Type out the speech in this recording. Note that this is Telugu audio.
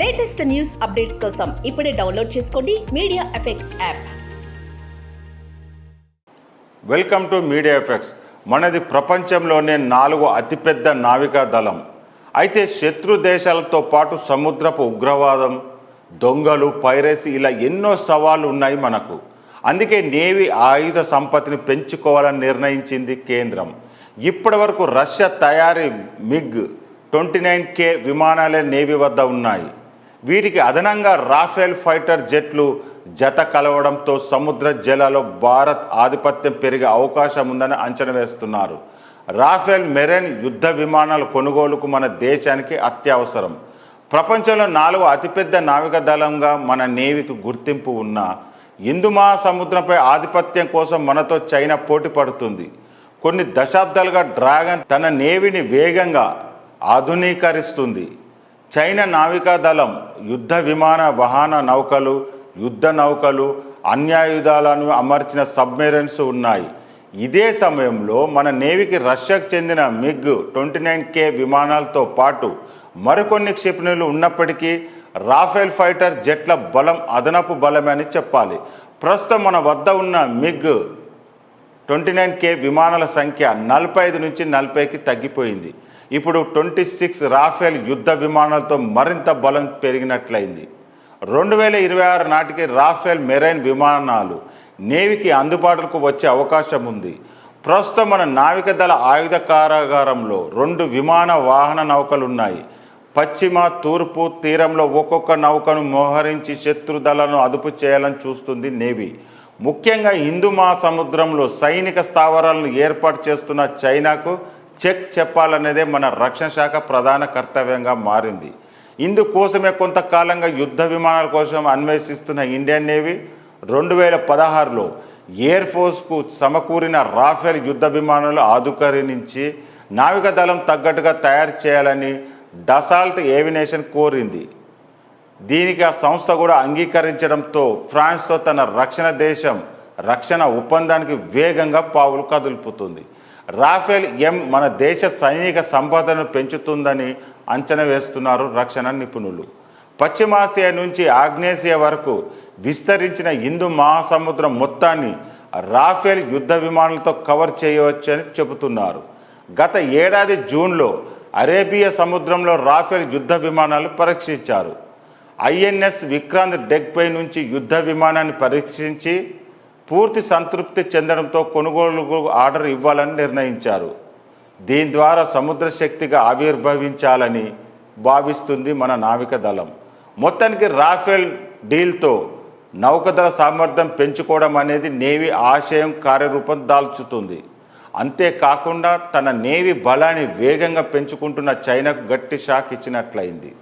లేటెస్ట్ న్యూస్ అప్డేట్స్ కోసం ఇప్పుడే డౌన్లోడ్ చేసుకోండి media effects app. Welcome to media effects. మనది ప్రపంచంలోనే 4వ అతిపెద్ద నావికా దళం. అయితే శత్రు దేశాలతో పాటు సముద్రపు ఉగ్రవాదం, దొంగలు, పైరసీ ఇలా ఎన్నో సవాళ్లు ఉన్నాయి మనకు. అందుకే నేవీ ఆయుధ సంపత్తిని పెంచుకోవాలని నిర్ణయించింది కేంద్రం. ఇప్పటి వరకు రష్యా తయారీ MiG-29K విమానాలే నేవీ వద్ద ఉన్నాయి. వీటికి అదనంగా రాఫెల్ ఫైటర్ జెట్లు జత కలవడంతో సముద్ర జలాల్లో భారత్ ఆధిపత్యం పెరిగే అవకాశం ఉందని అంచనా వేస్తున్నారు. రాఫెల్ మెరైన్ యుద్ధ విమానాల కొనుగోలుకు మన దేశానికి అత్యవసరం. ప్రపంచంలో 4వ అతిపెద్ద నావికా దళంగా మన నేవీకి గుర్తింపు ఉన్న హిందూ మహాసముద్రంపై ఆధిపత్యం కోసం మనతో చైనా పోటీ పడుతుంది. కొన్ని దశాబ్దాలుగా డ్రాగన్ తన నేవీని వేగంగా ఆధునీకరిస్తుంది. చైనా నావికా దళం యుద్ధ విమాన వాహన నౌకలు, యుద్ధ నౌకలు, అణ్వాయుధాలను అమర్చిన సబ్మెరైన్స్ ఉన్నాయి. ఇదే సమయంలో మన నేవీకి రష్యాకు చెందిన MiG-29K విమానాలతో పాటు మరికొన్ని క్షిపణులు ఉన్నప్పటికీ రాఫెల్ ఫైటర్ జెట్ల బలం అదనపు బలమని చెప్పాలి. ప్రస్తుతం మన వద్ద ఉన్న MiG-29K విమానాల సంఖ్య 45 నుంచి 40కి తగ్గిపోయింది. ఇప్పుడు 26 రాఫెల్ యుద్ధ విమానాలతో మరింత బలం పెరిగినట్లయింది. 2026 నాటికి రాఫెల్ మెరైన్ విమానాలు నేవీకి అందుబాటులోకి వచ్చే అవకాశం ఉంది. ప్రస్తుతం మన నావికాదళ ఆయుధ కారాగారంలో 2 విమాన వాహన నౌకలు ఉన్నాయి. పశ్చిమ, తూర్పు తీరంలో ఒక్కొక్క నౌకను మోహరించి శత్రుదళను అదుపు చేయాలని చూస్తుంది నేవీ. ముఖ్యంగా హిందూ మహాసముద్రంలో సైనిక స్థావరాలను ఏర్పాటు చేస్తున్న చైనాకు చెక్ చెప్పాలనేదే మన రక్షణ శాఖ ప్రధాన కర్తవ్యంగా మారింది. ఇందుకోసమే కొంతకాలంగా యుద్ధ విమానాల కోసం అన్వేషిస్తున్న ఇండియన్ నేవీ 2016లో ఎయిర్ ఫోర్స్కు సమకూరిన రాఫెల్ యుద్ధ విమానాలు ఆధుకరించి నావికాదళం తగ్గట్టుగా తయారు చేయాలని డసాల్ట్ ఏవియేషన్ కోరింది. దీనికి ఆ సంస్థ కూడా అంగీకరించడంతో ఫ్రాన్స్తో తన రక్షణ ఒప్పందానికి వేగంగా పావులు కదులుపుతుంది. రాఫెల్ మన దేశ సైనిక సంపదను పెంచుతుందని అంచనా వేస్తున్నారు రక్షణ నిపుణులు. పశ్చిమాసియా నుంచి ఆగ్నేసియా వరకు విస్తరించిన హిందూ మహాసముద్రం మొత్తాన్ని రాఫెల్ యుద్ధ విమానాలతో కవర్ చేయవచ్చని చెబుతున్నారు. గత ఏడాది జూన్లో అరేబియా సముద్రంలో రాఫెల్ యుద్ధ విమానాలు పరీక్షించారు. INS విక్రాంత్ డెక్పై నుంచి యుద్ధ విమానాన్ని పరీక్షించి పూర్తి సంతృప్తి చెందడంతో కొనుగోలుకు ఆర్డర్ ఇవ్వాలని నిర్ణయించారు. దీని ద్వారా సముద్ర శక్తిగా ఆవిర్భవించాలని భావిస్తుంది మన నావికా దళం. మొత్తానికి రాఫెల్ డీల్తో నౌకాదళ సామర్థ్యం పెంచుకోవడం అనేది నేవీ ఆశయం కార్యరూపం దాల్చుతుంది. అంతేకాకుండా తన నేవీ బలాన్ని వేగంగా పెంచుకుంటున్న చైనాకు గట్టి షాక్ ఇచ్చినట్లయింది.